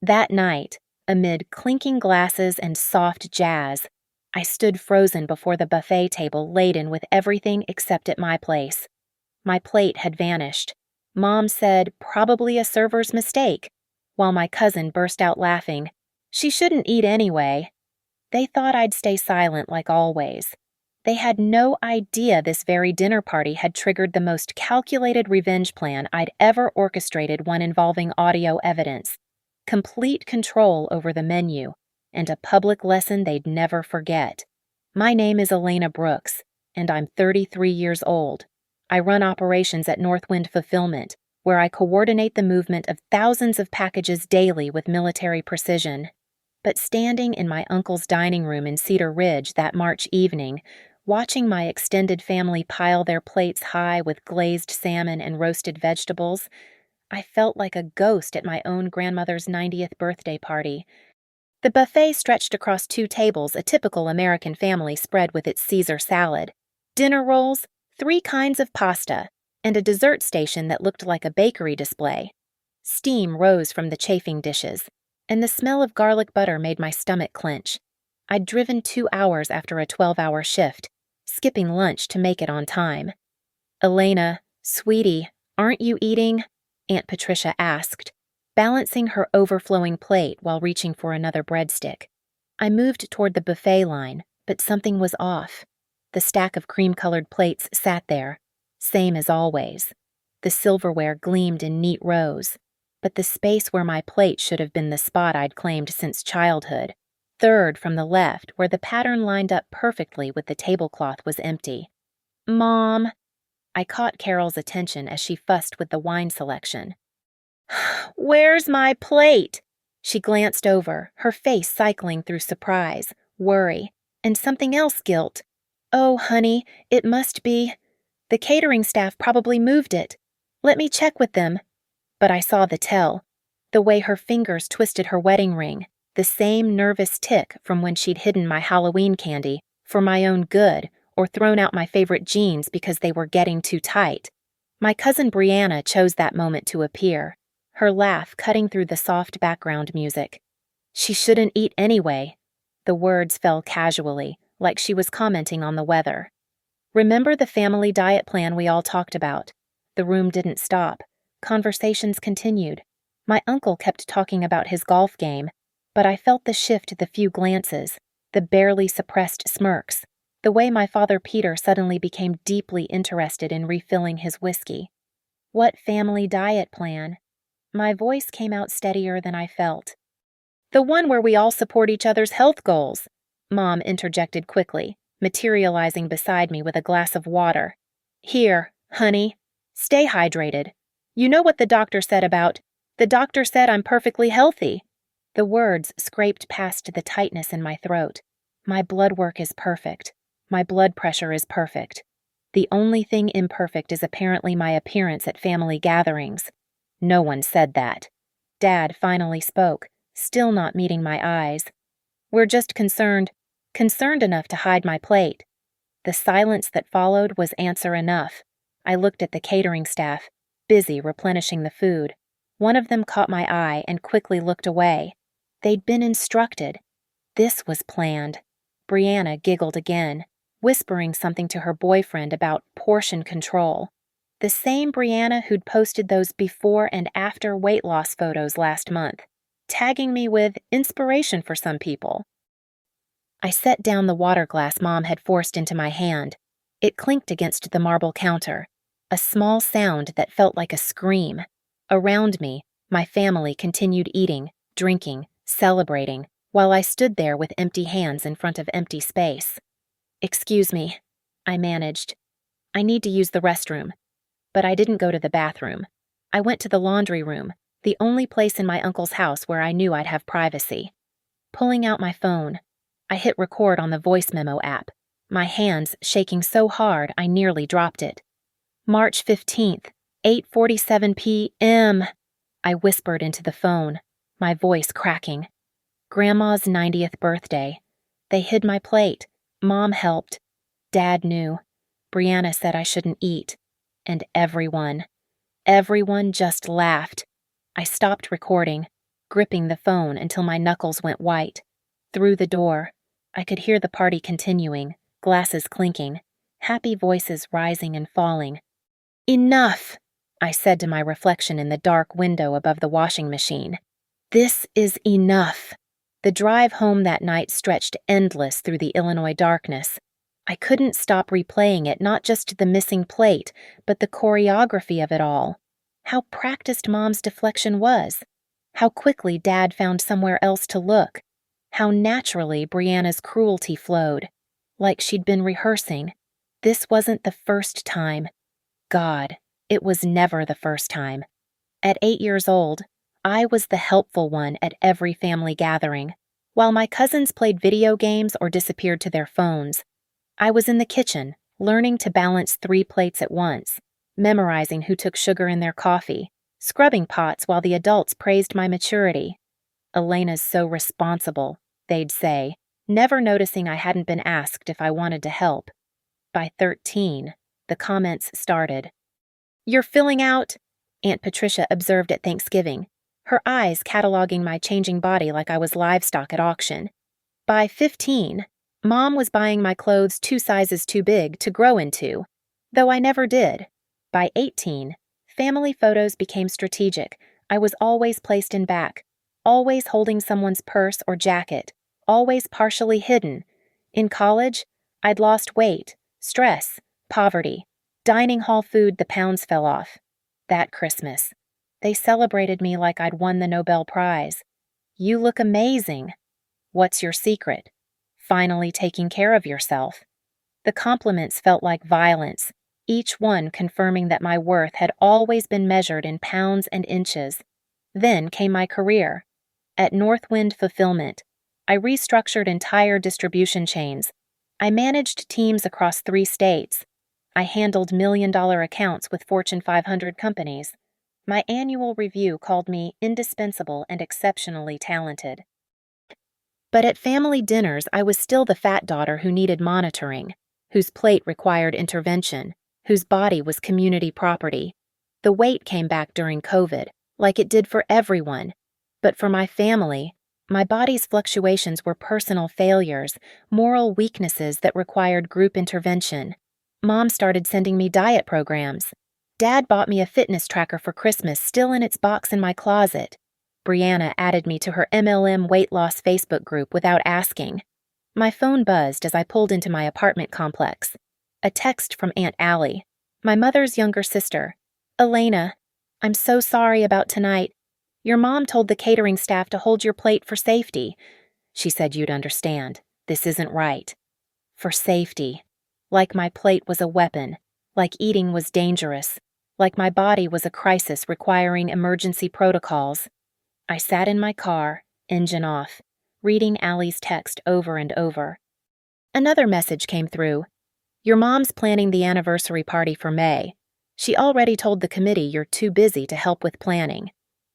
That night, amid clinking glasses and soft jazz, I stood frozen before the buffet table laden with everything except at my place. My plate had vanished. Mom said, probably a server's mistake, while my cousin burst out laughing. She shouldn't eat anyway. They thought I'd stay silent like always. They had no idea this very dinner party had triggered the most calculated revenge plan I'd ever orchestrated, one involving audio evidence, complete control over the menu, and a public lesson they'd never forget. My name is Elena Brooks, and I'm 33 years old. I run operations at Northwind Fulfillment, where I coordinate the movement of thousands of packages daily with military precision. But standing in my uncle's dining room in Cedar Ridge that March evening, watching my extended family pile their plates high with glazed salmon and roasted vegetables, I felt like a ghost at my own grandmother's 90th birthday party. The buffet stretched across 2 tables, a typical American family spread with its Caesar salad, dinner rolls, 3 kinds of pasta, and a dessert station that looked like a bakery display. Steam rose from the chafing dishes, and the smell of garlic butter made my stomach clench. I'd driven 2 hours after a 12-hour shift, skipping lunch to make it on time. "Elena, sweetie, aren't you eating?" Aunt Patricia asked, balancing her overflowing plate while reaching for another breadstick. I moved toward the buffet line, but something was off. The stack of cream-colored plates sat there, same as always. The silverware gleamed in neat rows, but the space where my plate should have been the spot I'd claimed since childhood, third from the left where the pattern lined up perfectly with the tablecloth, was empty. "Mom!" I caught Carol's attention as she fussed with the wine selection. "Where's my plate?" She glanced over, her face cycling through surprise, worry, and something else, guilt. "Oh, honey, it must be. The catering staff probably moved it. Let me check with them." But I saw the tell, the way her fingers twisted her wedding ring, the same nervous tick from when she'd hidden my Halloween candy for my own good or thrown out my favorite jeans because they were getting too tight. My cousin Brianna chose that moment to appear, her laugh cutting through the soft background music. "She shouldn't eat anyway." The words fell casually, like she was commenting on the weather. "Remember the family diet plan we all talked about?" The room didn't stop. Conversations continued. My uncle kept talking about his golf game, but I felt the shift, the few glances, the barely suppressed smirks, the way my father Peter suddenly became deeply interested in refilling his whiskey. "What family diet plan?" My voice came out steadier than I felt. "The one where we all support each other's health goals," Mom interjected quickly, materializing beside me with a glass of water. "Here, honey, stay hydrated. You know what the doctor said about, the doctor said I'm perfectly healthy." The words scraped past the tightness in my throat. My blood work is perfect. My blood pressure is perfect. The only thing imperfect is apparently my appearance at family gatherings. No one said that. Dad finally spoke, still not meeting my eyes. "We're just concerned enough to hide my plate." The silence that followed was answer enough. I looked at the catering staff, busy replenishing the food. One of them caught my eye and quickly looked away. They'd been instructed. This was planned. Brianna giggled again, whispering something to her boyfriend about portion control. The same Brianna who'd posted those before and after weight loss photos last month, tagging me with inspiration for some people. I set down the water glass Mom had forced into my hand. It clinked against the marble counter, a small sound that felt like a scream. Around me, my family continued eating, drinking, celebrating, while I stood there with empty hands in front of empty space. "Excuse me," I managed. "I need to use the restroom." But I didn't go to the bathroom. I went to the laundry room, the only place in my uncle's house where I knew I'd have privacy. Pulling out my phone, I hit record on the voice memo app, my hands shaking so hard I nearly dropped it. "March 15th, 8:47 p.m., I whispered into the phone, my voice cracking. "Grandma's 90th birthday. They hid my plate. Mom helped. Dad knew. Brianna said I shouldn't eat. And everyone just laughed." I stopped recording. gripping the phone until my knuckles went white. Through the door, I could hear the party continuing, glasses clinking, happy voices rising and falling. "Enough!" I said to my reflection in the dark window above the washing machine. "This is enough." The drive home that night stretched endless through the Illinois darkness. I couldn't stop replaying it, not just the missing plate, but the choreography of it all. How practiced Mom's deflection was. How quickly Dad found somewhere else to look. How naturally Brianna's cruelty flowed. Like she'd been rehearsing. This wasn't the first time. God, it was never the first time. At 8 years old, I was the helpful one at every family gathering. While my cousins played video games or disappeared to their phones, I was in the kitchen, learning to balance 3 plates at once, memorizing who took sugar in their coffee, scrubbing pots while the adults praised my maturity. "Elena's so responsible," they'd say, never noticing I hadn't been asked if I wanted to help. By 13, the comments started. "You're filling out," Aunt Patricia observed at Thanksgiving, her eyes cataloging my changing body like I was livestock at auction. By 15, Mom was buying my clothes 2 sizes too big to grow into, though I never did. By 18, family photos became strategic. I was always placed in back, always holding someone's purse or jacket, always partially hidden. In college, I'd lost weight, stress, poverty. Dining hall food, the pounds fell off. That Christmas, they celebrated me like I'd won the Nobel Prize. "You look amazing." "What's your secret?" "Finally taking care of yourself." The compliments felt like violence, each one confirming that my worth had always been measured in pounds and inches. Then came my career. At Northwind Fulfillment, I restructured entire distribution chains. I managed teams across 3 states. I handled million-dollar accounts with Fortune 500 companies. My annual review called me indispensable and exceptionally talented. But at family dinners, I was still the fat daughter who needed monitoring, whose plate required intervention, whose body was community property. The weight came back during COVID, like it did for everyone. But for my family, my body's fluctuations were personal failures, moral weaknesses that required group intervention. Mom started sending me diet programs. Dad bought me a fitness tracker for Christmas, still in its box in my closet. Brianna added me to her MLM weight loss Facebook group without asking. My phone buzzed as I pulled into my apartment complex. A text from Aunt Allie, my mother's younger sister. "Elena, I'm so sorry about tonight. Your mom told the catering staff to hold your plate for safety. She said you'd understand. This isn't right." For safety. Like my plate was a weapon. Like eating was dangerous. Like my body was a crisis requiring emergency protocols. I sat in my car, engine off, reading Allie's text over and over. Another message came through. "Your mom's planning the anniversary party for May. She already told the committee you're too busy to help with planning."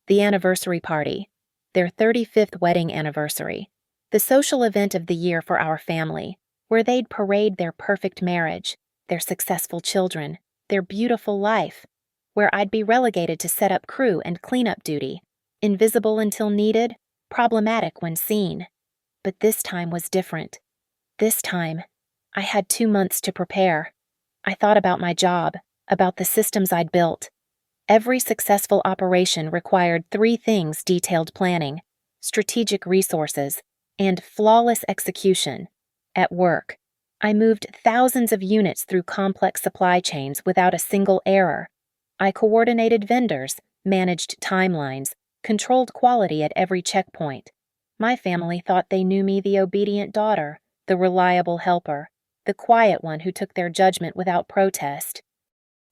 The anniversary party, their 35th wedding anniversary, the social event of the year for our family, where they'd parade their perfect marriage, their successful children, their beautiful life, where I'd be relegated to set up crew and cleanup duty, invisible until needed, problematic when seen. But this time was different. This time, I had 2 months to prepare. I thought about my job, about the systems I'd built. Every successful operation required 3 things: detailed planning, strategic resources, and flawless execution. At work, I moved thousands of units through complex supply chains without a single error. I coordinated vendors, managed timelines, controlled quality at every checkpoint. My family thought they knew me, the obedient daughter, the reliable helper, the quiet one who took their judgment without protest.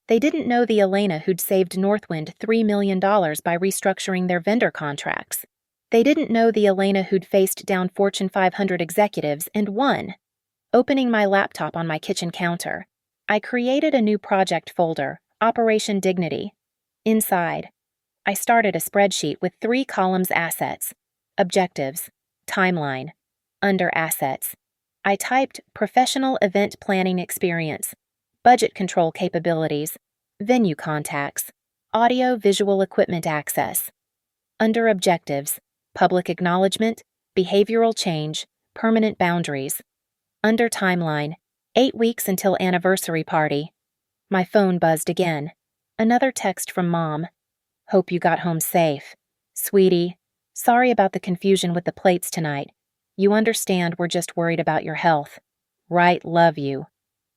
They didn't know the Elena who'd saved Northwind $3 million by restructuring their vendor contracts. They didn't know the Elena who'd faced down Fortune 500 executives and won. Opening my laptop on my kitchen counter, I created a new project folder, Operation Dignity. Inside, I started a spreadsheet with 3 columns: assets, objectives, timeline. Under assets, I typed professional event planning experience, budget control capabilities, venue contacts, audio-visual equipment access. Under objectives, public acknowledgement, behavioral change, permanent boundaries. Under timeline, 8 weeks until anniversary party. My phone buzzed again. Another text from Mom. Hope you got home safe. Sweetie, sorry about the confusion with the plates tonight. You understand we're just worried about your health. Right, love you.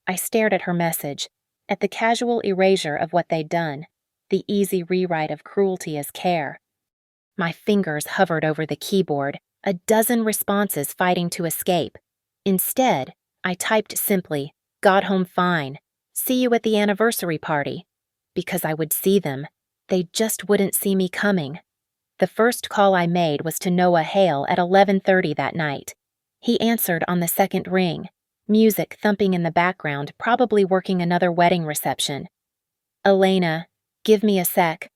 I stared at her message, at the casual erasure of what they'd done, the easy rewrite of cruelty as care. My fingers hovered over the keyboard, a dozen responses fighting to escape. Instead, I typed simply, got home fine. See you at the anniversary party. Because I would see them. They just wouldn't see me coming. The first call I made was to Noah Hale at 11:30 that night. He answered on the second ring, music thumping in the background, probably working another wedding reception. Elena, give me a sec.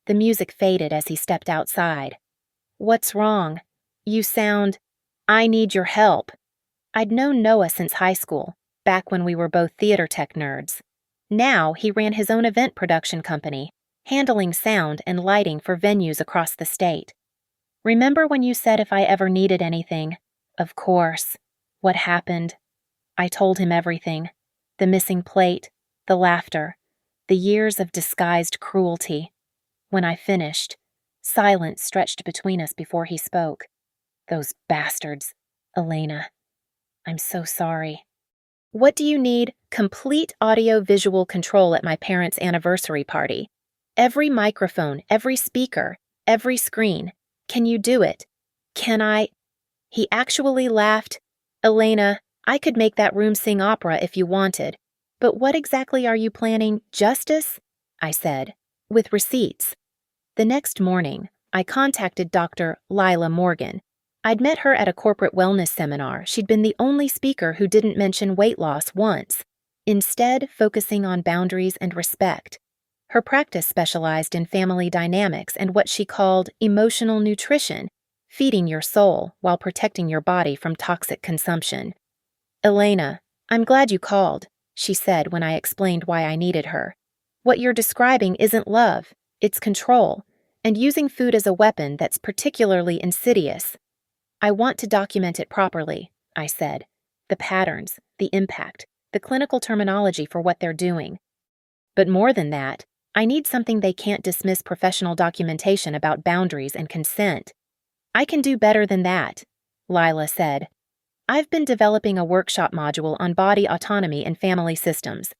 The music faded as he stepped outside. What's wrong? You sound... I need your help. I'd known Noah since high school, back when we were both theater tech nerds. Now he ran his own event production company, handling sound and lighting for venues across the state. Remember when you said if I ever needed anything? Of course. What happened? I told him everything. The missing plate, the laughter, the years of disguised cruelty. When I finished, silence stretched between us before he spoke. Those bastards. Elena. I'm so sorry. What do you need? Complete audio-visual control at my parents' anniversary party. Every microphone, every speaker, every screen. Can you do it? Can I? He actually laughed. Elena, I could make that room sing opera if you wanted. But what exactly are you planning? Justice? I said, with receipts. The next morning, I contacted Dr. Lila Morgan. I'd met her at a corporate wellness seminar. She'd been the only speaker who didn't mention weight loss once, instead focusing on boundaries and respect. Her practice specialized in family dynamics and what she called emotional nutrition, feeding your soul while protecting your body from toxic consumption. Elena, I'm glad you called, she said when I explained why I needed her. What you're describing isn't love, it's control, and using food as a weapon that's particularly insidious. I want to document it properly, I said. The patterns, the impact, the clinical terminology for what they're doing. But more than that, I need something they can't dismiss professional documentation about boundaries and consent. I can do better than that, Lila said. I've been developing a workshop module on body autonomy and family systems.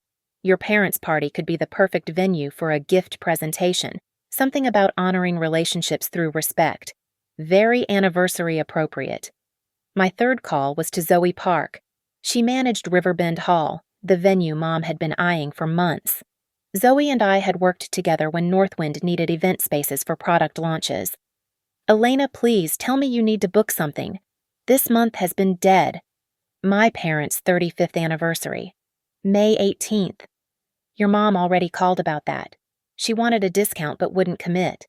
Your parents' party could be the perfect venue for a gift presentation, something about honoring relationships through respect. Very anniversary appropriate. My third call was to Zoe Park. She managed Riverbend Hall, the venue Mom had been eyeing for months. Zoe and I had worked together when Northwind needed event spaces for product launches. Elena, please tell me you need to book something. This month has been dead. My parents' 35th anniversary. May 18th. Your mom already called about that. She wanted a discount but wouldn't commit.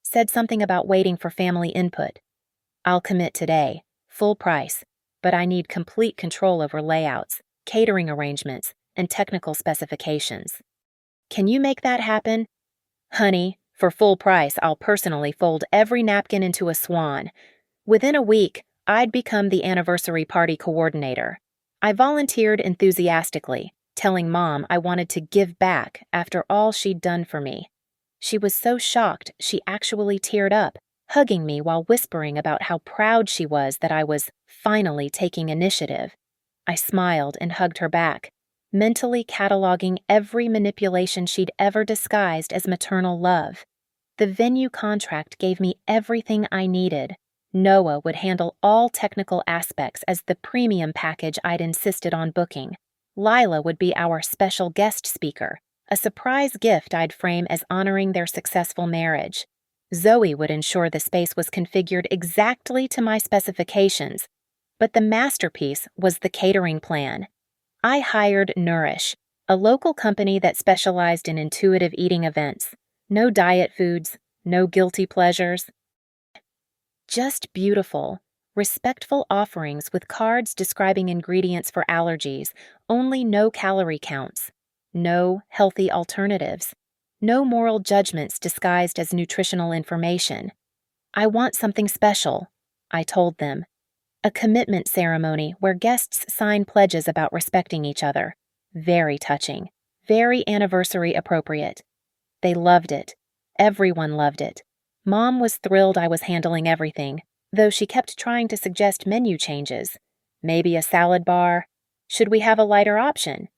Said something about waiting for family input. I'll commit today, full price, but I need complete control over layouts, catering arrangements, and technical specifications. Can you make that happen? Honey, for full price, I'll personally fold every napkin into a swan. Within a week, I'd become the anniversary party coordinator. I volunteered enthusiastically, telling Mom I wanted to give back after all she'd done for me. She was so shocked she actually teared up, hugging me while whispering about how proud she was that I was finally taking initiative. I smiled and hugged her back, mentally cataloging every manipulation she'd ever disguised as maternal love. The venue contract gave me everything I needed. Noah would handle all technical aspects as the premium package I'd insisted on booking. Lila would be our special guest speaker, a surprise gift I'd frame as honoring their successful marriage. Zoe would ensure the space was configured exactly to my specifications, but the masterpiece was the catering plan. I hired Nourish, a local company that specialized in intuitive eating events. No diet foods, no guilty pleasures. Just beautiful, respectful offerings with cards describing ingredients for allergies, only no calorie counts. No healthy alternatives. No moral judgments disguised as nutritional information. "I want something special," I told them. "A commitment ceremony where guests sign pledges about respecting each other. Very touching. Very anniversary appropriate." They loved it. Everyone loved it. Mom was thrilled I was handling everything, though she kept trying to suggest menu changes. Maybe a salad bar. Should we have a lighter option?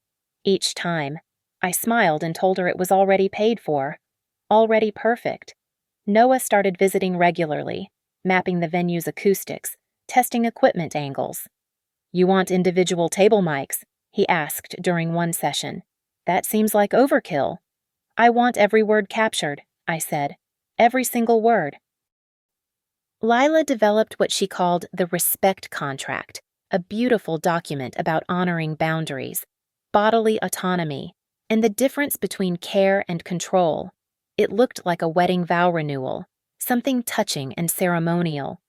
Each time, I smiled and told her it was already paid for. Already perfect. Noah started visiting regularly, mapping the venue's acoustics, testing equipment angles. "You want individual table mics?" he asked during one session. "That seems like overkill." "I want every word captured," I said. "Every single word." Lila developed what she called the respect contract, a beautiful document about honoring boundaries, bodily autonomy, and the difference between care and control. It looked like a wedding vow renewal, something touching and ceremonial.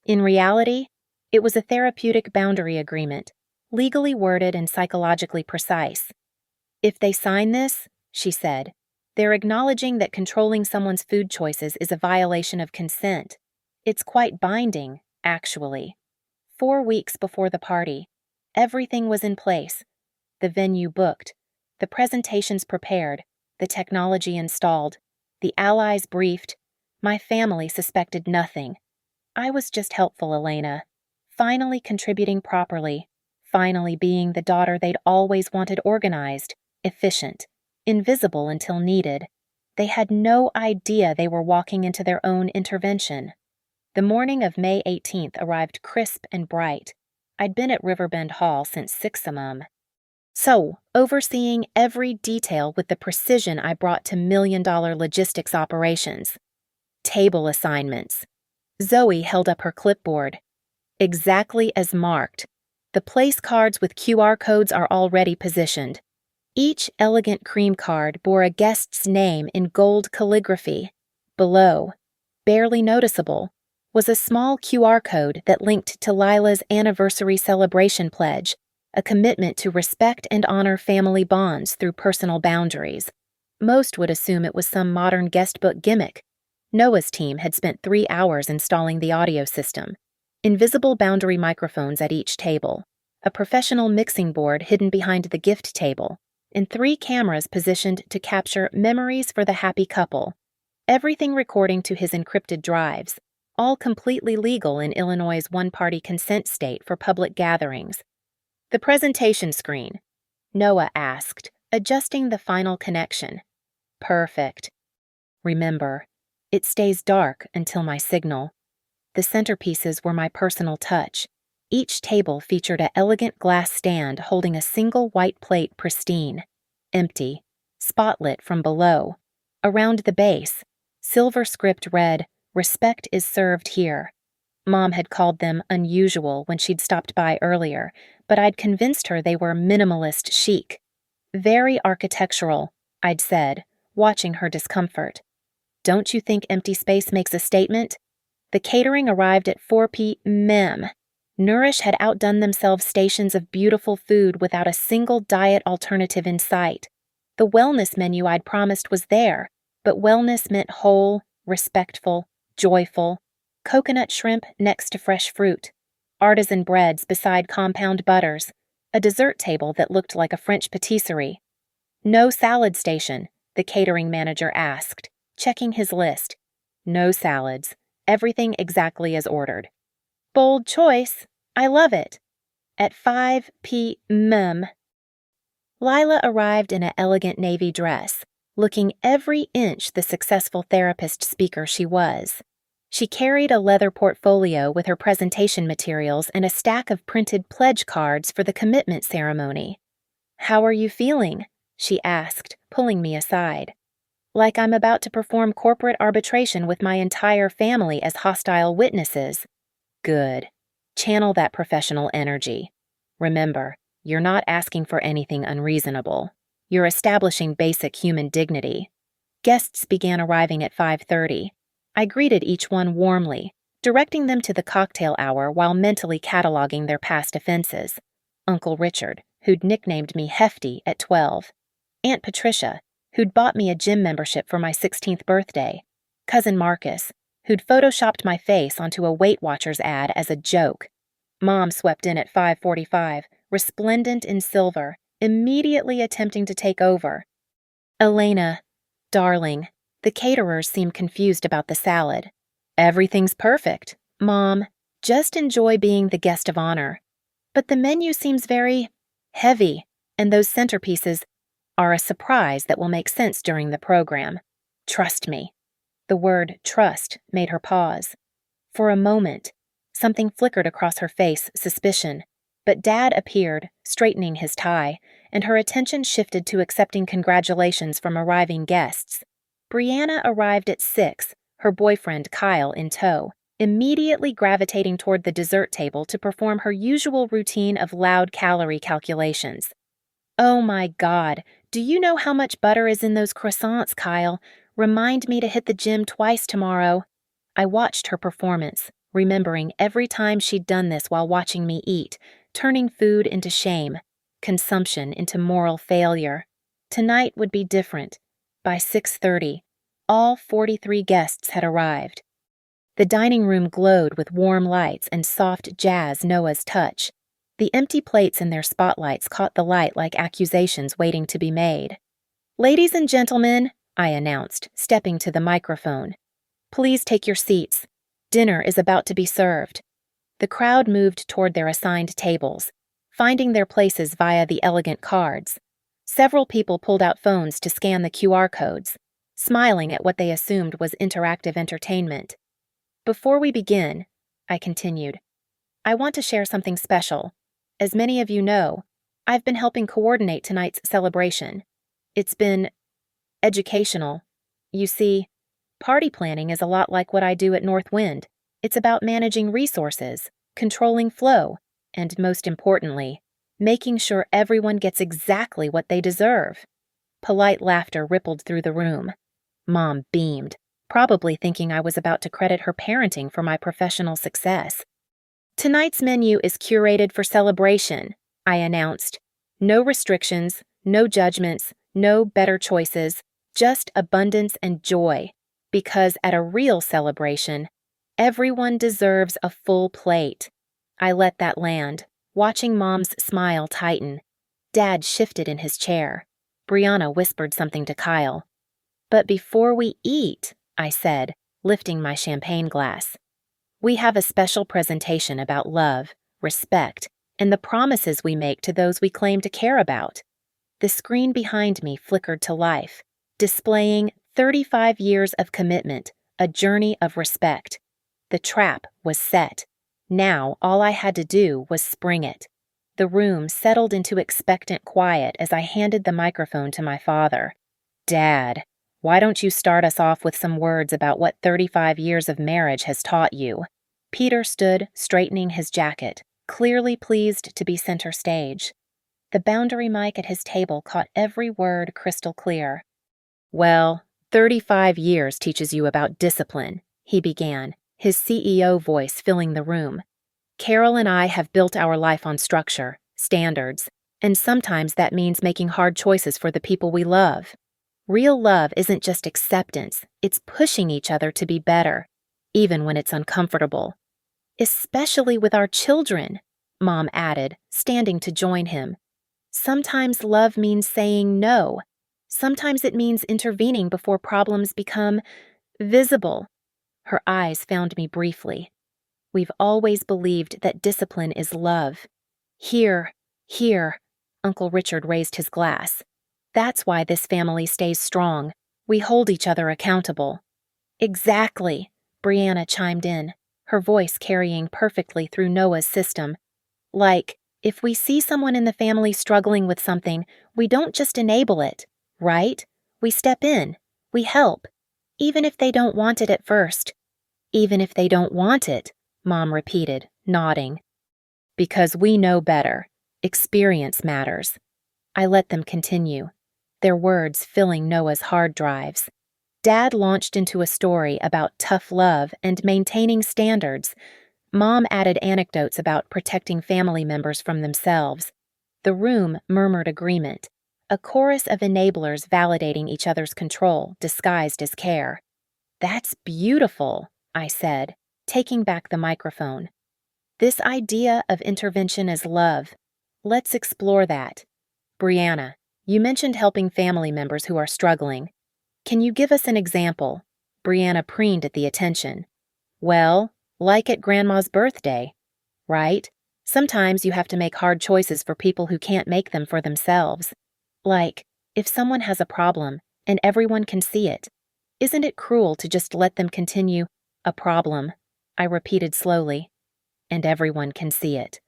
In reality, it was a therapeutic boundary agreement, legally worded and psychologically precise. "If they sign this," she said, "they're acknowledging that controlling someone's food choices is a violation of consent. It's quite binding, actually." 4 weeks before the party, everything was in place. The venue booked, the presentations prepared, the technology installed, the allies briefed. My family suspected nothing. I was just helpful, Elena. Finally contributing properly. Finally being the daughter they'd always wanted, organized, efficient, invisible until needed. They had no idea they were walking into their own intervention. The morning of May 18th arrived crisp and bright. I'd been at Riverbend Hall since 6 a.m. So, overseeing every detail with the precision I brought to million-dollar logistics operations. Table assignments. Zoe held up her clipboard. "Exactly as marked. The place cards with QR codes are already positioned. Each elegant cream card bore a guest's name in gold calligraphy. Below, barely noticeable, was a small QR code that linked to Lila's anniversary celebration pledge, a commitment to respect and honor family bonds through personal boundaries. Most would assume it was some modern guestbook gimmick. Noah's team had spent 3 hours installing the audio system, invisible boundary microphones at each table, a professional mixing board hidden behind the gift table, and 3 cameras positioned to capture memories for the happy couple, everything recording to his encrypted drives, all completely legal in Illinois' one-party consent state for public gatherings. "The presentation screen," Noah asked, adjusting the final connection. "Perfect. Remember, it stays dark until my signal." The centerpieces were my personal touch. Each table featured an elegant glass stand holding a single white plate pristine, empty, spotlit from below. Around the base, silver script read, "Respect is served here." Mom had called them unusual when she'd stopped by earlier, but I'd convinced her they were minimalist chic. "Very architectural," I'd said, watching her discomfort. "Don't you think empty space makes a statement?" The catering arrived at 4 p.m. Nourish had outdone themselves stations of beautiful food without a single diet alternative in sight. The wellness menu I'd promised was there, but wellness meant whole, respectful, joyful. Coconut shrimp next to fresh fruit, artisan breads beside compound butters, a dessert table that looked like a French patisserie. "No salad station," the catering manager asked, checking his list. "No salads. Everything exactly as ordered." "Bold choice. I love it." At 5 p.m., Lila arrived in an elegant navy dress, looking every inch the successful therapist speaker she was. She carried a leather portfolio with her presentation materials and a stack of printed pledge cards for the commitment ceremony. "How are you feeling?" she asked, pulling me aside. "Like I'm about to perform corporate arbitration with my entire family as hostile witnesses." "Good. Channel that professional energy. Remember, you're not asking for anything unreasonable. You're establishing basic human dignity." Guests began arriving at 5:30. I greeted each one warmly, directing them to the cocktail hour while mentally cataloging their past offenses. Uncle Richard, who'd nicknamed me Hefty at 12. Aunt Patricia, who'd bought me a gym membership for my 16th birthday. Cousin Marcus, who'd photoshopped my face onto a Weight Watchers ad as a joke. Mom swept in at 5:45, resplendent in silver, immediately attempting to take over. "Elena, darling," the caterers seemed confused about the salad. "Everything's perfect, Mom. Just enjoy being the guest of honor. But the menu seems very heavy, and those centerpieces are a surprise that will make sense during the program. Trust me." The word trust made her pause. For a moment, something flickered across her face, suspicion, but Dad appeared, straightening his tie, and her attention shifted to accepting congratulations from arriving guests. Brianna arrived at 6, her boyfriend Kyle in tow, immediately gravitating toward the dessert table to perform her usual routine of loud calorie calculations. "Oh my God, do you know how much butter is in those croissants, Kyle? Remind me to hit the gym twice tomorrow." I watched her performance, remembering every time she'd done this while watching me eat, turning food into shame, consumption into moral failure. Tonight would be different. By 6:30, all 43 guests had arrived. The dining room glowed with warm lights and soft jazz Noah's touch. The empty plates in their spotlights caught the light like accusations waiting to be made. "Ladies and gentlemen," I announced, stepping to the microphone, "please take your seats. Dinner is about to be served." The crowd moved toward their assigned tables, finding their places via the elegant cards. Several people pulled out phones to scan the QR codes, smiling at what they assumed was interactive entertainment. "Before we begin," I continued, "I want to share something special. As many of you know, I've been helping coordinate tonight's celebration. It's been educational. You see, party planning is a lot like what I do at North Wind. It's about managing resources, controlling flow, and most importantly, making sure everyone gets exactly what they deserve." Polite laughter rippled through the room. Mom beamed, probably thinking I was about to credit her parenting for my professional success. "Tonight's menu is curated for celebration," I announced. "No restrictions, no judgments, no better choices, just abundance and joy. Because at a real celebration, everyone deserves a full plate." I let that land, watching Mom's smile tighten. Dad shifted in his chair. Brianna whispered something to Kyle. "But before we eat," I said, lifting my champagne glass, "we have a special presentation about love, respect, and the promises we make to those we claim to care about." The screen behind me flickered to life, displaying 35 years of commitment, a journey of respect. The trap was set. Now all I had to do was spring it. The room settled into expectant quiet as I handed the microphone to my father. "Dad, why don't you start us off with some words about what 35 years of marriage has taught you?" Peter stood, straightening his jacket, clearly pleased to be center stage. The boundary mic at his table caught every word crystal clear. "Well, 35 years teaches you about discipline," he began, his CEO voice filling the room. "Carol and I have built our life on structure, standards, and sometimes that means making hard choices for the people we love. Real love isn't just acceptance, it's pushing each other to be better, even when it's uncomfortable. Especially with our children," Mom added, standing to join him. "Sometimes love means saying no. Sometimes it means intervening before problems become visible." Her eyes found me briefly. "We've always believed that discipline is love. Here, here," Uncle Richard raised his glass. "That's why this family stays strong. We hold each other accountable." "Exactly," Brianna chimed in, her voice carrying perfectly through Noah's system. "Like, if we see someone in the family struggling with something, we don't just enable it, right? We step in, we help, even if they don't want it at first." "Even if they don't want it," Mom repeated, nodding. "Because we know better. Experience matters." I let them continue, their words filling Noah's hard drives. Dad launched into a story about tough love and maintaining standards. Mom added anecdotes about protecting family members from themselves. The room murmured agreement, a chorus of enablers validating each other's control, disguised as care. "That's beautiful," I said, taking back the microphone. This idea of intervention as love. Let's explore that. Brianna, you mentioned helping family members who are struggling. Can you give us an example? Brianna preened at the attention. Well, like at Grandma's birthday, right? Sometimes you have to make hard choices for people who can't make them for themselves. Like, if someone has a problem and everyone can see it, isn't it cruel to just let them continue? A problem, I repeated slowly. And everyone can see it.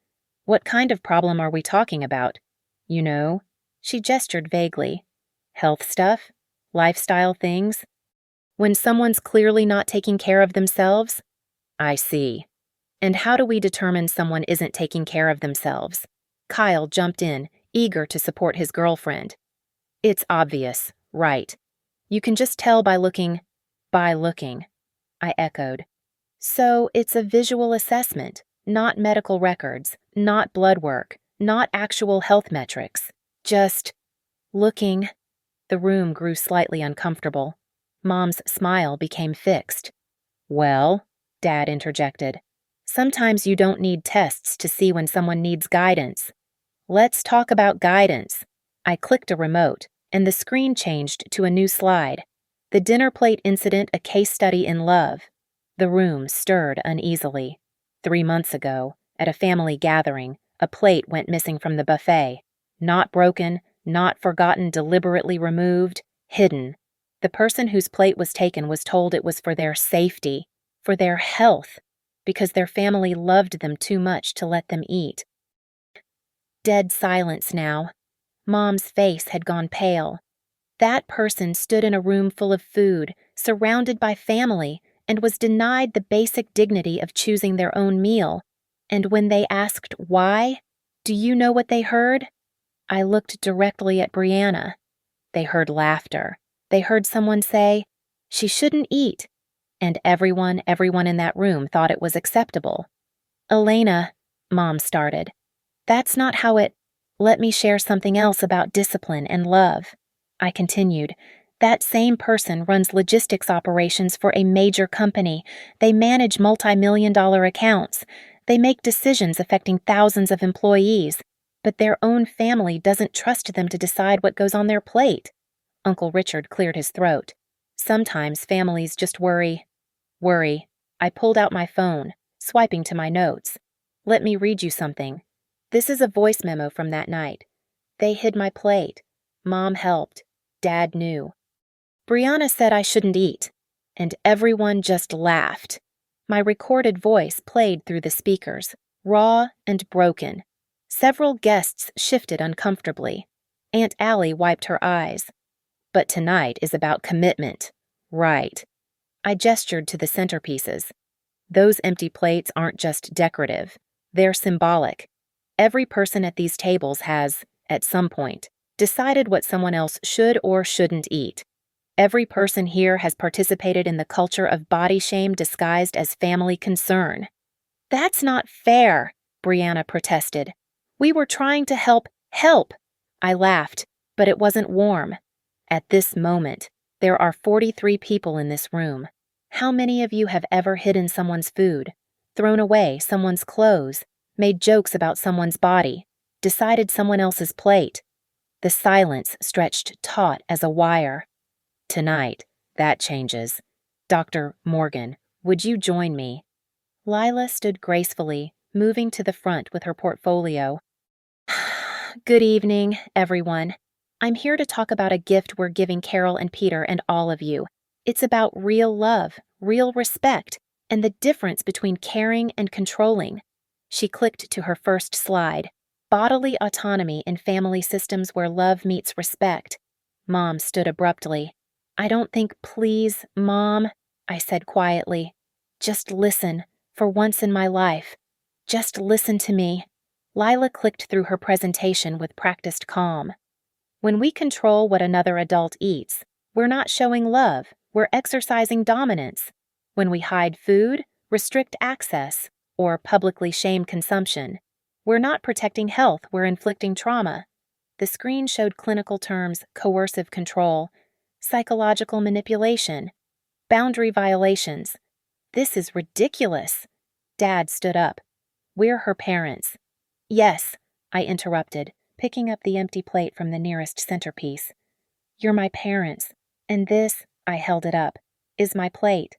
What kind of problem are we talking about? You know, she gestured vaguely. Health stuff? Lifestyle things? When someone's clearly not taking care of themselves? I see. And how do we determine someone isn't taking care of themselves? Kyle jumped in, eager to support his girlfriend. It's obvious, right? You can just tell by looking. By looking, I echoed. So it's a visual assessment, not medical records, not blood work, not actual health metrics. Just looking. The room grew slightly uncomfortable. Mom's smile became fixed. Well, Dad interjected, sometimes you don't need tests to see when someone needs guidance. Let's talk about guidance. I clicked a remote, and the screen changed to a new slide. The dinner plate incident, a case study in love. The room stirred uneasily. 3 months ago, at a family gathering, a plate went missing from the buffet. Not broken, not forgotten, deliberately removed, hidden. The person whose plate was taken was told it was for their safety, for their health, because their family loved them too much to let them eat. Dead silence now. Mom's face had gone pale. That person stood in a room full of food, surrounded by family, and was denied the basic dignity of choosing their own meal. And when they asked why, do you know what they heard? I looked directly at Brianna. They heard laughter. They heard someone say, "She shouldn't eat." And everyone in that room thought it was acceptable. Elena, Mom started. That's not how it. Let me share something else about discipline and love. I continued. That same person runs logistics operations for a major company. They manage multi-million-dollar accounts. They make decisions affecting thousands of employees, but their own family doesn't trust them to decide what goes on their plate. Uncle Richard cleared his throat. Sometimes families just worry. I pulled out my phone, swiping to my notes. Let me read you something. This is a voice memo from that night. They hid my plate. Mom helped. Dad knew. Brianna said I shouldn't eat, and everyone just laughed. My recorded voice played through the speakers, raw and broken. Several guests shifted uncomfortably. Aunt Allie wiped her eyes. But tonight is about commitment. Right. I gestured to the centerpieces. Those empty plates aren't just decorative. They're symbolic. Every person at these tables has, at some point, decided what someone else should or shouldn't eat. Every person here has participated in the culture of body shame disguised as family concern. That's not fair, Brianna protested. We were trying to help. I laughed, but it wasn't warm. At this moment, there are 43 people in this room. How many of you have ever hidden someone's food, thrown away someone's clothes, made jokes about someone's body, decided someone else's plate? The silence stretched taut as a wire. Tonight, that changes. Dr. Morgan, would you join me? Lila stood gracefully, moving to the front with her portfolio. Good evening, everyone. I'm here to talk about a gift we're giving Carol and Peter and all of you. It's about real love, real respect, and the difference between caring and controlling. She clicked to her first slide. Bodily autonomy in family systems where love meets respect. Mom stood abruptly. I don't think, please, Mom, I said quietly. Just listen, for once in my life. Just listen to me. Lila clicked through her presentation with practiced calm. When we control what another adult eats, we're not showing love, we're exercising dominance. When we hide food, restrict access, or publicly shame consumption, we're not protecting health, we're inflicting trauma. The screen showed clinical terms: coercive control, psychological manipulation, boundary violations. This is ridiculous. Dad stood up. We're her parents. Yes, I interrupted, picking up the empty plate from the nearest centerpiece. You're my parents, and this, I held it up, is my plate.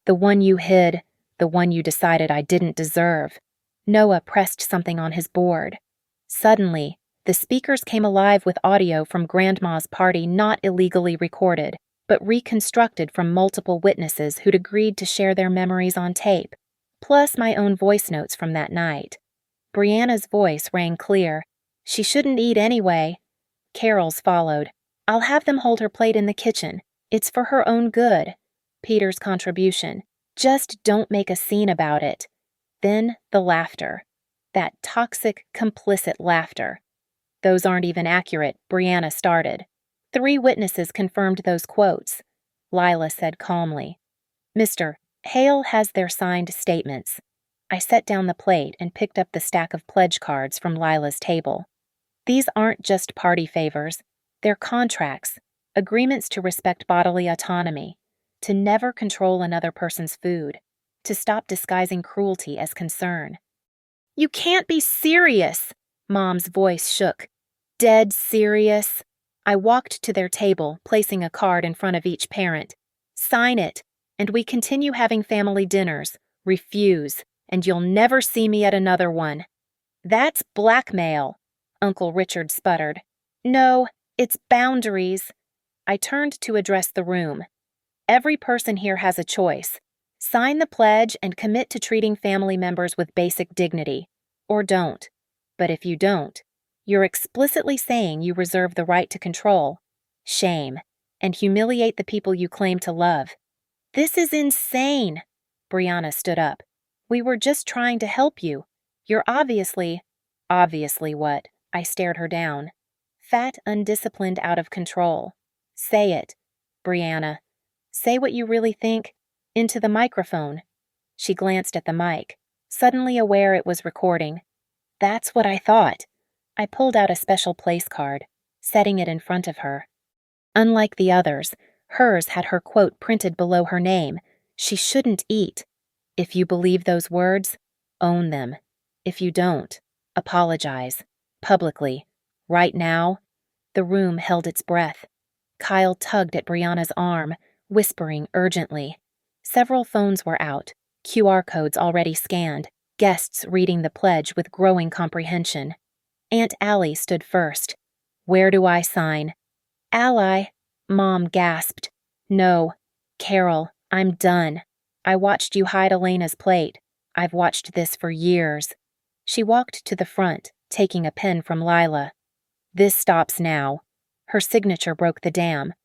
The one you hid, the one you decided I didn't deserve. Noah pressed something on his board. Suddenly, the speakers came alive with audio from Grandma's party not illegally recorded, but reconstructed from multiple witnesses who'd agreed to share their memories on tape, plus my own voice notes from that night. Brianna's voice rang clear. She shouldn't eat anyway. Carol's followed. I'll have them hold her plate in the kitchen. It's for her own good. Peter's contribution. Just don't make a scene about it. Then the laughter. That toxic, complicit laughter. Those aren't even accurate, Brianna started. 3 witnesses confirmed those quotes. Lila said calmly. Mr. Hale has their signed statements. I set down the plate and picked up the stack of pledge cards from Lila's table. These aren't just party favors. They're contracts, agreements to respect bodily autonomy, to never control another person's food, to stop disguising cruelty as concern. You can't be serious, Mom's voice shook. Dead serious. I walked to their table, placing a card in front of each parent. Sign it, and we continue having family dinners. Refuse, and you'll never see me at another one. That's blackmail, Uncle Richard sputtered. No, it's boundaries. I turned to address the room. Every person here has a choice. Sign the pledge and commit to treating family members with basic dignity. Or don't. But if you don't, you're explicitly saying you reserve the right to control, shame, and humiliate the people you claim to love. This is insane. Brianna stood up. We were just trying to help you. You're obviously what? I stared her down. Fat, undisciplined, out of control. Say it, Brianna. Say what you really think. Into the microphone. She glanced at the mic, suddenly aware it was recording. That's what I thought. I pulled out a special place card, setting it in front of her. Unlike the others, hers had her quote printed below her name. She shouldn't eat. If you believe those words, own them. If you don't, apologize. Publicly. Right now. The room held its breath. Kyle tugged at Brianna's arm, whispering urgently. Several phones were out, QR codes already scanned, guests reading the pledge with growing comprehension. Aunt Allie stood first. Where do I sign? Ally, Mom gasped. No, Carol, I'm done. I watched you hide Elena's plate. I've watched this for years. She walked to the front, taking a pen from Lila. This stops now. Her signature broke the dam.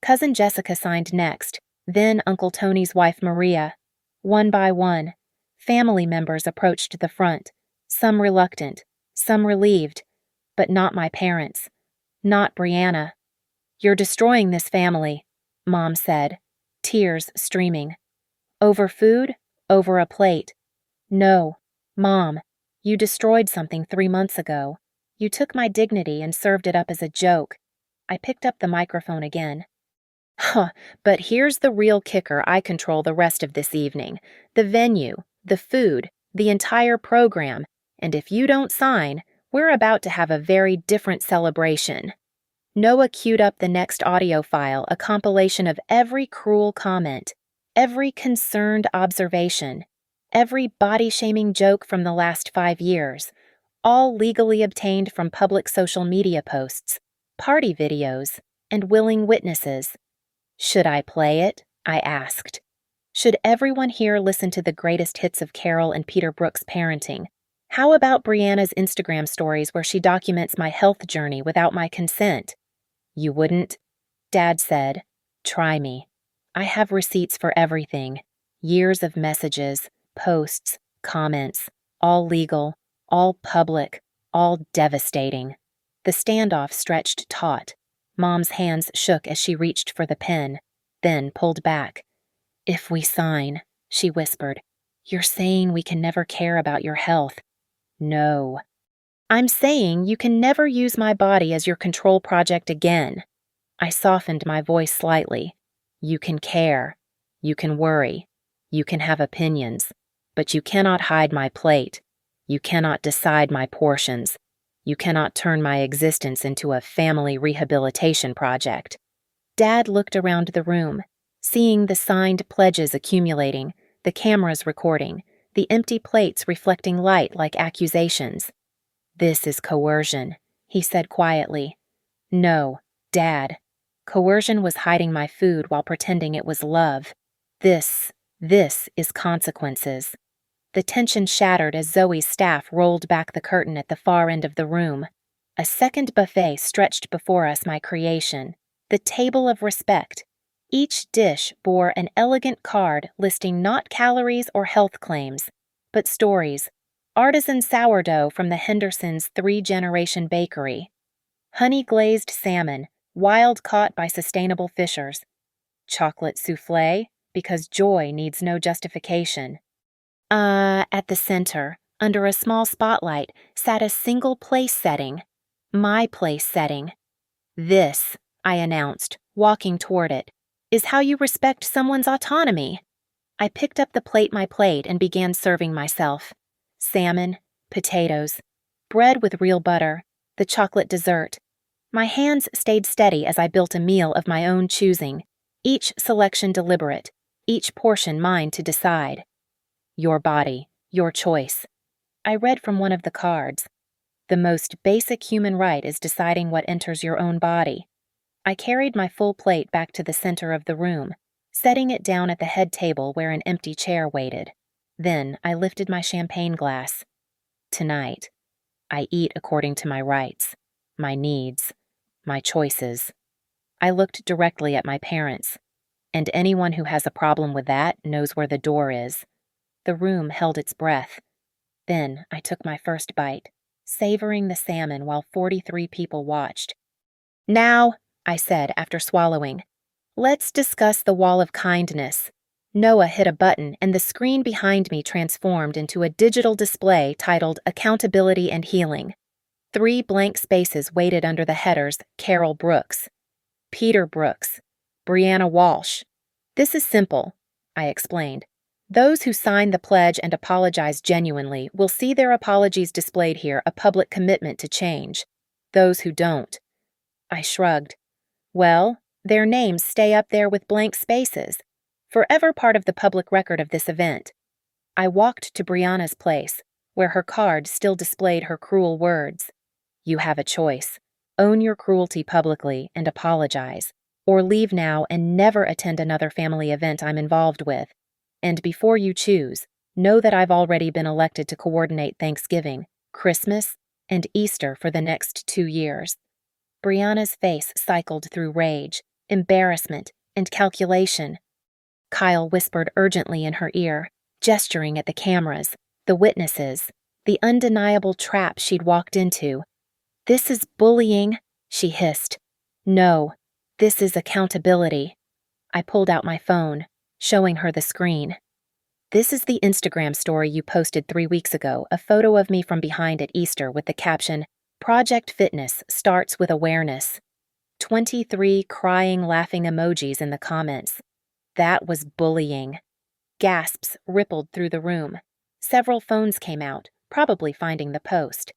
Cousin Jessica signed next, then Uncle Tony's wife Maria. One by one, family members approached the front, some reluctant, some relieved, but not my parents. Not Brianna. You're destroying this family, Mom said, tears streaming. Over food? Over a plate. No, Mom, you destroyed something 3 months ago. You took my dignity and served it up as a joke. I picked up the microphone again. Huh, but here's the real kicker. I control the rest of this evening. The venue, the food, the entire program. And if you don't sign, we're about to have a very different celebration. Noah queued up the next audio file, a compilation of every cruel comment, every concerned observation, every body-shaming joke from the last 5 years, all legally obtained from public social media posts, party videos, and willing witnesses. Should I play it? I asked. Should everyone here listen to the greatest hits of Carol and Peter Brooks' parenting? How about Brianna's Instagram stories where she documents my health journey without my consent? You wouldn't? Dad said, try me. I have receipts for everything. Years of messages, posts, comments, all legal, all public, all devastating. The standoff stretched taut. Mom's hands shook as she reached for the pen, then pulled back. If we sign, she whispered, you're saying we can never care about your health. No. I'm saying you can never use my body as your control project again. I softened my voice slightly. You can care. You can worry. You can have opinions, but you cannot hide my plate. You cannot decide my portions. You cannot turn my existence into a family rehabilitation project." Dad looked around the room, seeing the signed pledges accumulating, the cameras recording, the empty plates reflecting light like accusations. "This is coercion," he said quietly. "No, Dad. Coercion was hiding my food while pretending it was love. This is consequences." The tension shattered as Zoe's staff rolled back the curtain at the far end of the room. A second buffet stretched before us, my creation, the table of respect. Each dish bore an elegant card listing not calories or health claims, but stories. Artisan sourdough from the Hendersons' 3-generation bakery. Honey-glazed salmon, wild caught by sustainable fishers. Chocolate soufflé, because joy needs no justification. At the center, under a small spotlight, sat a single place setting. My place setting. "This," I announced, walking toward it, "is how you respect someone's autonomy." I picked up my plate and began serving myself. Salmon, potatoes, bread with real butter, the chocolate dessert. My hands stayed steady as I built a meal of my own choosing, each selection deliberate, each portion mine to decide. "Your body, your choice." I read from one of the cards. "The most basic human right is deciding what enters your own body." I carried my full plate back to the center of the room, setting it down at the head table where an empty chair waited. Then I lifted my champagne glass. Tonight, I eat according to my rights, my needs, my choices. I looked directly at my parents, and anyone who has a problem with that knows where the door is. The room held its breath. Then I took my first bite, savoring the salmon while 43 people watched. "Now," I said after swallowing, "let's discuss the wall of kindness." Noah hit a button and the screen behind me transformed into a digital display titled Accountability and Healing. 3 blank spaces waited under the headers Carol Brooks, Peter Brooks, Brianna Walsh. "This is simple," I explained. "Those who sign the pledge and apologize genuinely will see their apologies displayed here, a public commitment to change. Those who don't." I shrugged. "Well, their names stay up there with blank spaces, forever part of the public record of this event." I walked to Brianna's place, where her card still displayed her cruel words. "You have a choice. Own your cruelty publicly and apologize, or leave now and never attend another family event I'm involved with. And before you choose, know that I've already been elected to coordinate Thanksgiving, Christmas, and Easter for the next 2 years." Brianna's face cycled through rage, embarrassment, and calculation. Kyle whispered urgently in her ear, gesturing at the cameras, the witnesses, the undeniable trap she'd walked into. "This is bullying," she hissed. "No, this is accountability." I pulled out my phone, showing her the screen. "This is the Instagram story you posted 3 weeks ago, a photo of me from behind at Easter with the caption, 'Project Fitness starts with awareness.' 23 crying, laughing emojis in the comments. That was bullying." Gasps rippled through the room. Several phones came out, probably finding the post.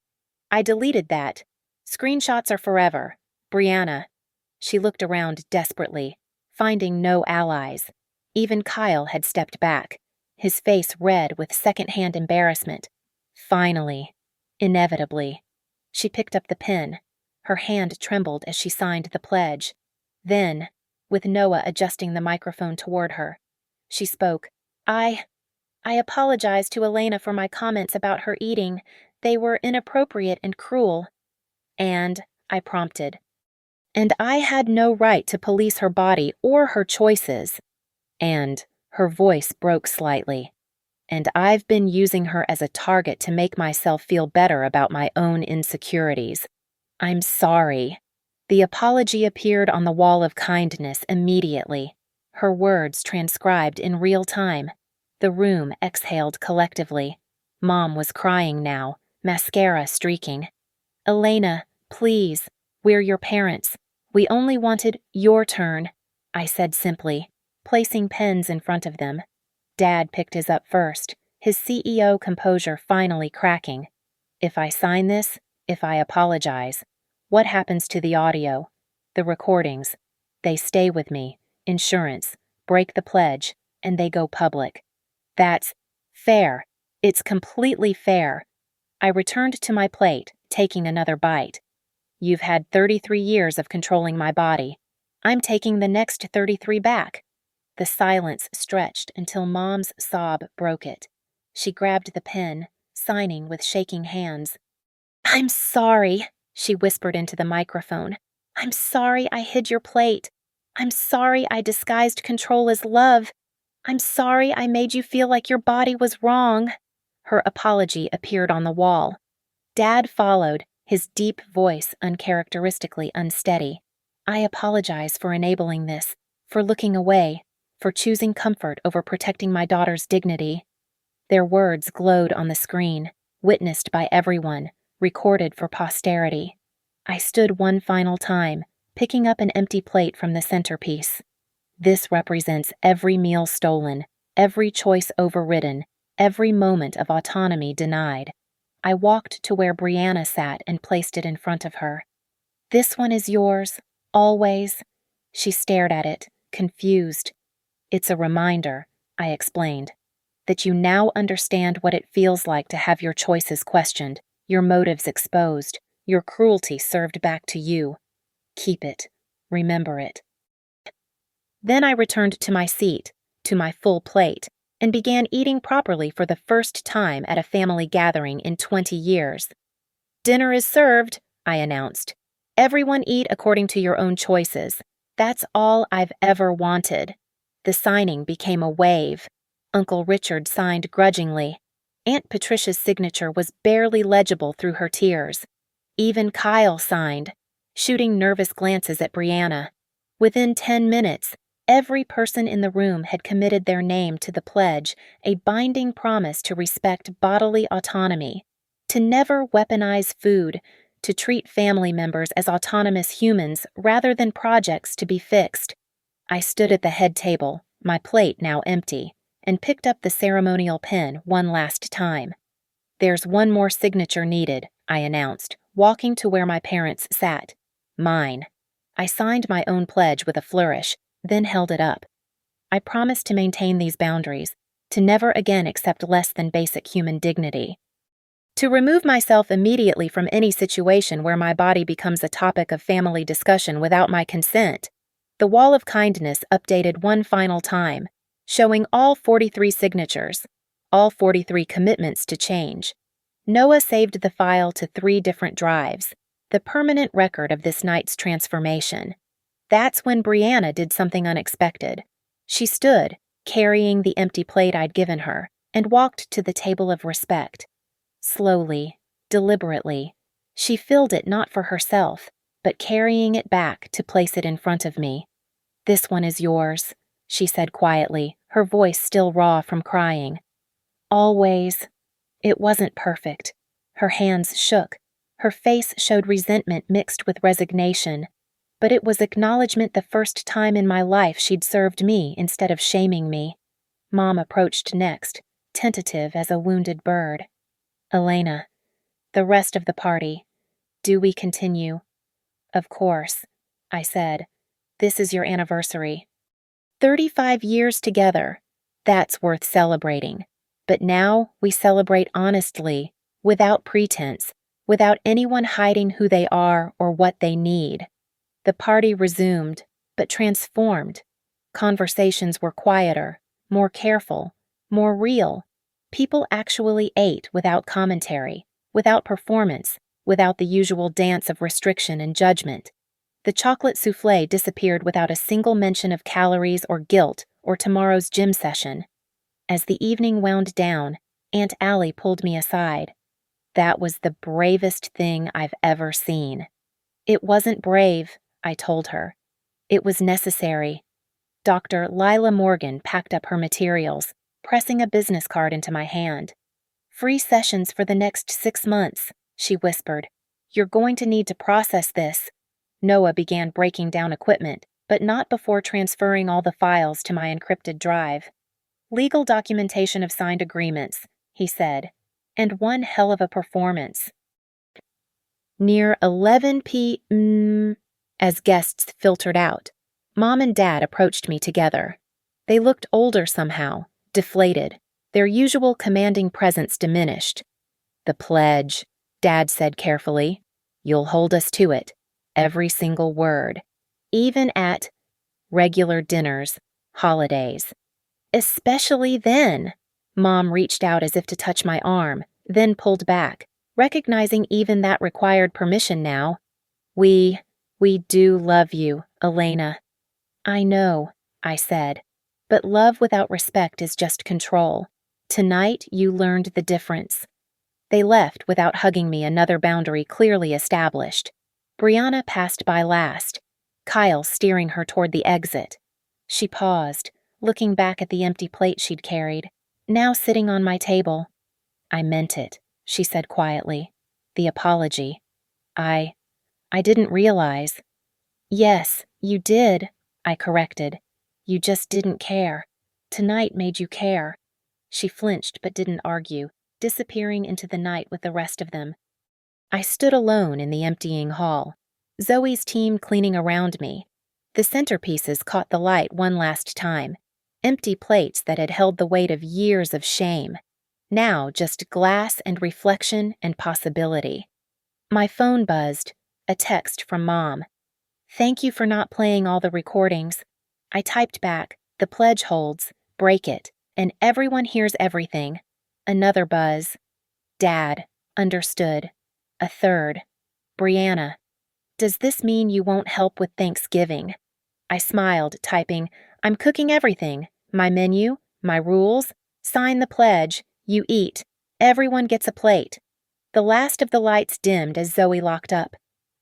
"I deleted that. Screenshots are forever. Brianna." She looked around desperately, finding no allies. Even Kyle had stepped back, his face red with secondhand embarrassment. Finally, inevitably. She picked up the pen. Her hand trembled as she signed the pledge. Then, with Noah adjusting the microphone toward her, she spoke. I apologize to Elena for my comments about her eating. They were inappropriate and cruel." "And," I prompted, "and I had no right to police her body or her choices." And her voice broke slightly. "And I've been using her as a target to make myself feel better about my own insecurities. I'm sorry." The apology appeared on the wall of kindness immediately, her words transcribed in real time. The room exhaled collectively. Mom was crying now, mascara streaking. "Elena, please, we're your parents. We only wanted your turn," I said simply, placing pens in front of them. Dad picked his up first, his CEO composure finally cracking. If I sign this, if I apologize, what happens to the audio? The recordings. They stay with me. Insurance. Break the pledge. And they go public. That's fair. It's completely fair. I returned to my plate, taking another bite. You've had 33 years of controlling my body. I'm taking the next 33 back. The silence stretched until Mom's sob broke it. She grabbed the pen, signing with shaking hands. I'm sorry, she whispered into the microphone. I'm sorry I hid your plate. I'm sorry I disguised control as love. I'm sorry I made you feel like your body was wrong. Her apology appeared on the wall. Dad followed, his deep voice uncharacteristically unsteady. I apologize for enabling this, for looking away, for choosing comfort over protecting my daughter's dignity. Their words glowed on the screen, witnessed by everyone, recorded for posterity. I stood one final time, picking up an empty plate from the centerpiece. This represents every meal stolen, every choice overridden, every moment of autonomy denied. I walked to where Brianna sat and placed it in front of her. This one is yours, always. She stared at it, confused. It's a reminder, I explained, that you now understand what it feels like to have your choices questioned, your motives exposed, your cruelty served back to you. Keep it. Remember it. Then I returned to my seat, to my full plate, and began eating properly for the first time at a family gathering in 20 years. Dinner is served, I announced. Everyone eat according to your own choices. That's all I've ever wanted. The signing became a wave. Uncle Richard signed grudgingly. Aunt Patricia's signature was barely legible through her tears. Even Kyle signed, shooting nervous glances at Brianna. Within 10 minutes, every person in the room had committed their name to the pledge, a binding promise to respect bodily autonomy, to never weaponize food, to treat family members as autonomous humans rather than projects to be fixed. I stood at the head table, my plate now empty, and picked up the ceremonial pen one last time. There's one more signature needed, I announced, walking to where my parents sat. Mine. I signed my own pledge with a flourish, then held it up. I promised to maintain these boundaries, to never again accept less than basic human dignity. To remove myself immediately from any situation where my body becomes a topic of family discussion without my consent. The wall of kindness updated one final time, showing all 43 signatures, all 43 commitments to change. Noah saved the file to 3 different drives, the permanent record of this night's transformation. That's when Brianna did something unexpected. She stood, carrying the empty plate I'd given her, and walked to the table of respect. Slowly, deliberately, she filled it not for herself, but carrying it back to place it in front of me. This one is yours, she said quietly, her voice still raw from crying. Always. It wasn't perfect. Her hands shook. Her face showed resentment mixed with resignation. But it was acknowledgement the first time in my life she'd served me instead of shaming me. Mom approached next, tentative as a wounded bird. Elena, the rest of the party. Do we continue? Of course, I said. This is your anniversary. 35 years together. That's worth celebrating. But now we celebrate honestly, without pretense, without anyone hiding who they are or what they need. The party resumed, but transformed. Conversations were quieter, more careful, more real. People actually ate without commentary, without performance, without the usual dance of restriction and judgment. The chocolate souffle disappeared without a single mention of calories or guilt or tomorrow's gym session. As the evening wound down, Aunt Allie pulled me aside. That was the bravest thing I've ever seen. It wasn't brave, I told her. It was necessary. Dr. Lila Morgan packed up her materials, pressing a business card into my hand. Free sessions for the next 6 months, she whispered. You're going to need to process this. Noah began breaking down equipment, but not before transferring all the files to my encrypted drive. Legal documentation of signed agreements, he said, and one hell of a performance. Near 11 p.m., as guests filtered out, Mom and Dad approached me together. They looked older somehow, deflated, their usual commanding presence diminished. "The pledge," Dad said carefully. "You'll hold us to it, every single word, even at regular dinners, holidays." "Especially then." Mom reached out as if to touch my arm, then pulled back, recognizing even that required permission now. We do love you, Elena." "I know," I said, "but love without respect is just control. Tonight you learned the difference." They left without hugging me, another boundary clearly established. Brianna passed by last, Kyle steering her toward the exit. She paused, looking back at the empty plate she'd carried, now sitting on my table. "I meant it," she said quietly. "The apology. I didn't realize." "Yes, you did," I corrected. "You just didn't care. Tonight made you care." She flinched but didn't argue, disappearing into the night with the rest of them. I stood alone in the emptying hall, Zoe's team cleaning around me. The centerpieces caught the light one last time, empty plates that had held the weight of years of shame. Now just glass and reflection and possibility. My phone buzzed, a text from Mom. "Thank you for not playing all the recordings." I typed back, "The pledge holds, break it, and everyone hears everything." Another buzz. "Dad, understood." A third. "Brianna, does this mean you won't help with Thanksgiving?" I smiled, typing, "I'm cooking everything. My menu, my rules. Sign the pledge. You eat. Everyone gets a plate." The last of the lights dimmed as Zoe locked up.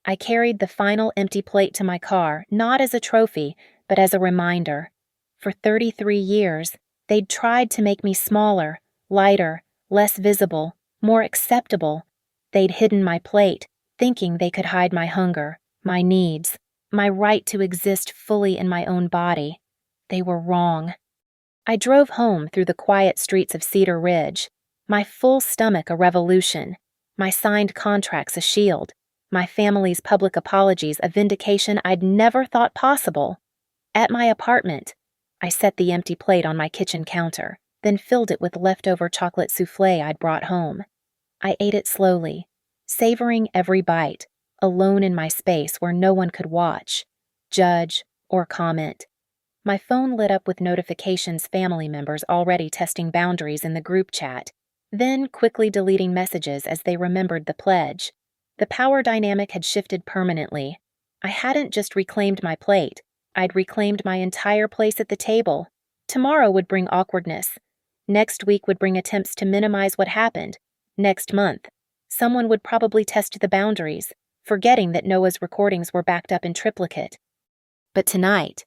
I carried the final empty plate to my car, not as a trophy, but as a reminder. For 33 years, they'd tried to make me smaller, lighter, less visible, more acceptable. They'd hidden my plate, thinking they could hide my hunger, my needs, my right to exist fully in my own body. They were wrong. I drove home through the quiet streets of Cedar Ridge, my full stomach a revolution, my signed contracts a shield, my family's public apologies a vindication I'd never thought possible. At my apartment, I set the empty plate on my kitchen counter, then filled it with leftover chocolate souffle I'd brought home. I ate it slowly, savoring every bite, alone in my space where no one could watch, judge, or comment. My phone lit up with notifications, family members already testing boundaries in the group chat, then quickly deleting messages as they remembered the pledge. The power dynamic had shifted permanently. I hadn't just reclaimed my plate, I'd reclaimed my entire place at the table. Tomorrow would bring awkwardness. Next week would bring attempts to minimize what happened. Next month, someone would probably test the boundaries, forgetting that Noah's recordings were backed up in triplicate. But tonight,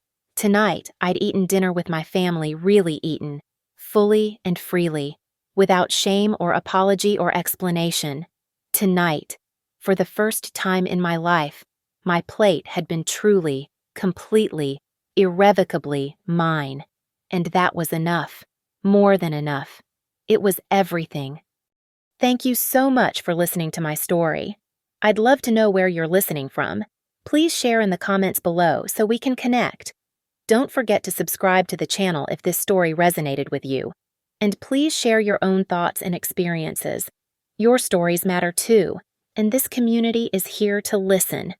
I'd eaten dinner with my family, really eaten, fully and freely, without shame or apology or explanation. Tonight, for the first time in my life, my plate had been truly, completely, irrevocably mine. And that was enough. More than enough. It was everything. Thank you so much for listening to my story. I'd love to know where you're listening from. Please share in the comments below so we can connect. Don't forget to subscribe to the channel if this story resonated with you. And please share your own thoughts and experiences. Your stories matter too, and this community is here to listen.